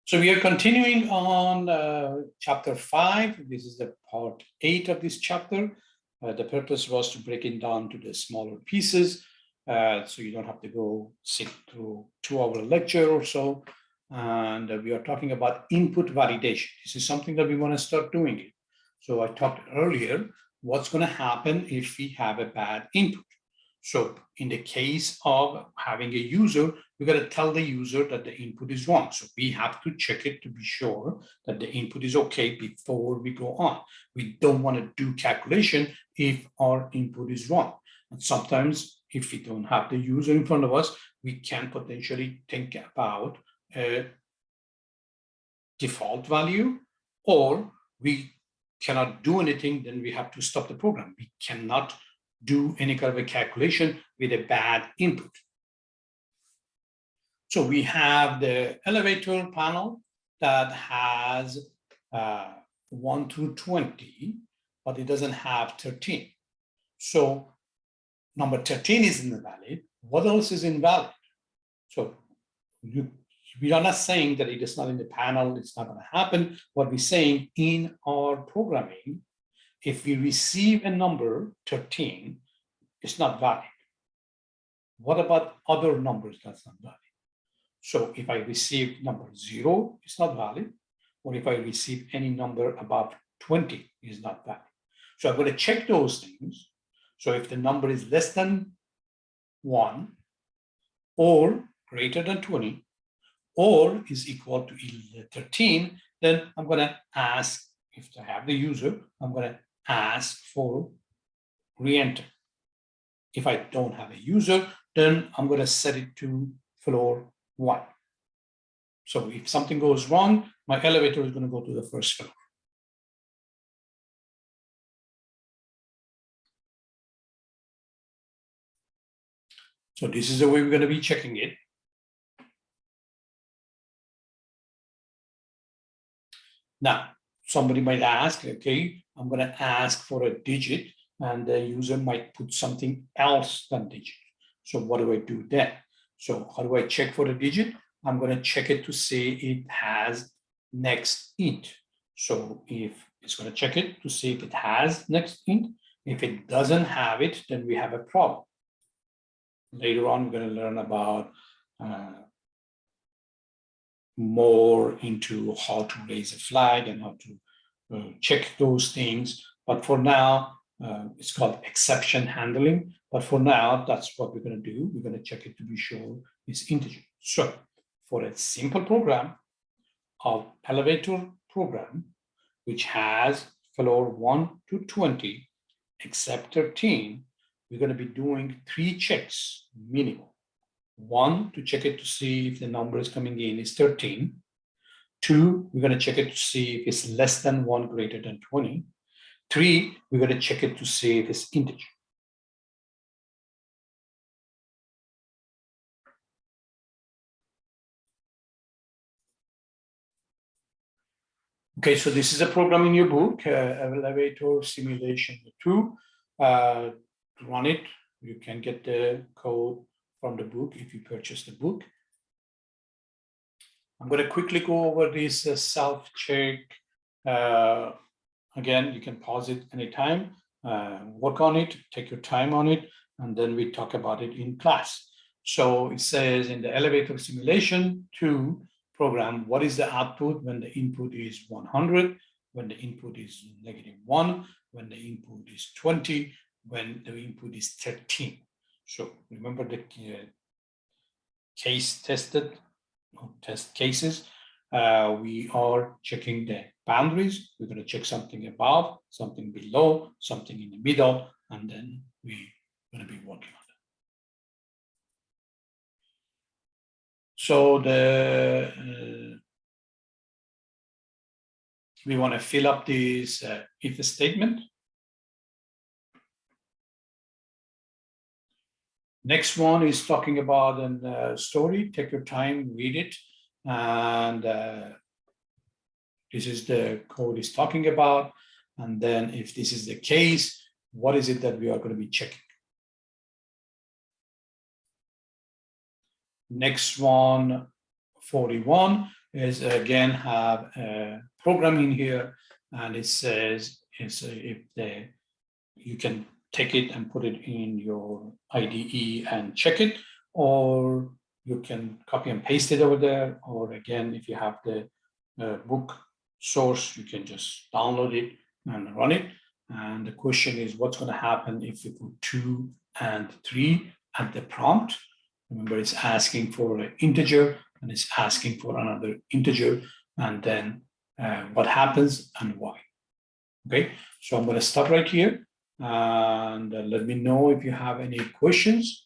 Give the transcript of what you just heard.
So we are continuing on chapter 5. This is the part 8 of this chapter. The purpose was to break it down to the smaller pieces, so you don't have to go sit through 2-hour lecture or so. And we are talking about input validation. This is something that we want to start doing it. So I talked earlier, what's going to happen if we have a bad input? So in the case of having a user, we got to tell the user that the input is wrong. So we have to check it to be sure that the input is okay before we go on. We don't want to do calculation if our input is wrong. And sometimes if we don't have the user in front of us, we can potentially think about a default value, or we cannot do anything, then we have to stop the program. We cannot do any kind of a calculation with a bad input. So we have the elevator panel that has 1 through 20, but it doesn't have 13. So number 13 is invalid. What else is invalid? So we are not saying that it is not in the panel, it's not going to happen. What we're saying in our programming, if we receive a number 13, it's not valid. What about other numbers that's not valid? So if I receive number 0, it's not valid. Or if I receive any number above 20, it's not valid. So I'm going to check those things. So if the number is less than 1 or greater than 20 or is equal to 13, then I'm going to ask, if I have the user, I'm going to ask for re-enter. If I don't have a user, then I'm going to set it to floor 1. So if something goes wrong, my elevator is going to go to the first floor. So this is the way we're going to be checking it. Now, somebody might ask, okay, I'm going to ask for a digit, and the user might put something else than digit. So what do I do then? So how do I check for the digit? I'm going to check it to see it has next int. So if it's going to check it to see if it has next int. If it doesn't have it, then we have a problem. Later on, we're going to learn about more into how to raise a flag and how to check those things. But for now, it's called exception handling. But for now, that's what we're going to do. We're going to check it to be sure it's integer. So for a simple program of elevator program, which has floor 1 to 20, except 13, we're going to be doing 3 checks minimum. 1, to check it to see if the number is coming in is 13. 2, we're going to check it to see if it's less than 1, greater than 20. 3, we're going to check it to see if it's integer. Okay, so this is a program in your book, Elevator Simulation 2. To run it, you can get the code from the book if you purchase the book. I'm going to quickly go over this self-check. Again, you can pause it anytime, work on it, take your time on it, and then we talk about it in class. So it says in the Elevator Simulation 2 program, what is the output when the input is 100, when the input is -1, when the input is 20, when the input is 13. So remember the case tested, test cases. We are checking the boundaries. We're going to check something above, something below, something in the middle, and then we're going to be working on it. So we want to fill up this if statement. Next one is talking about a story. Take your time, read it, and this is the code is talking about. And then if this is the case, what is it that we are going to be checking? Next one, 41. is again have a program in here, and it says you can take it and put it in your IDE and check it, or you can copy and paste it over there, or again, if you have the book source, you can just download it and run it. And the question is, what's going to happen if you put 2 and 3 at the prompt? Remember, it's asking for an integer and it's asking for another integer, and then what happens and why. Okay, so I'm going to stop right here, and let me know if you have any questions.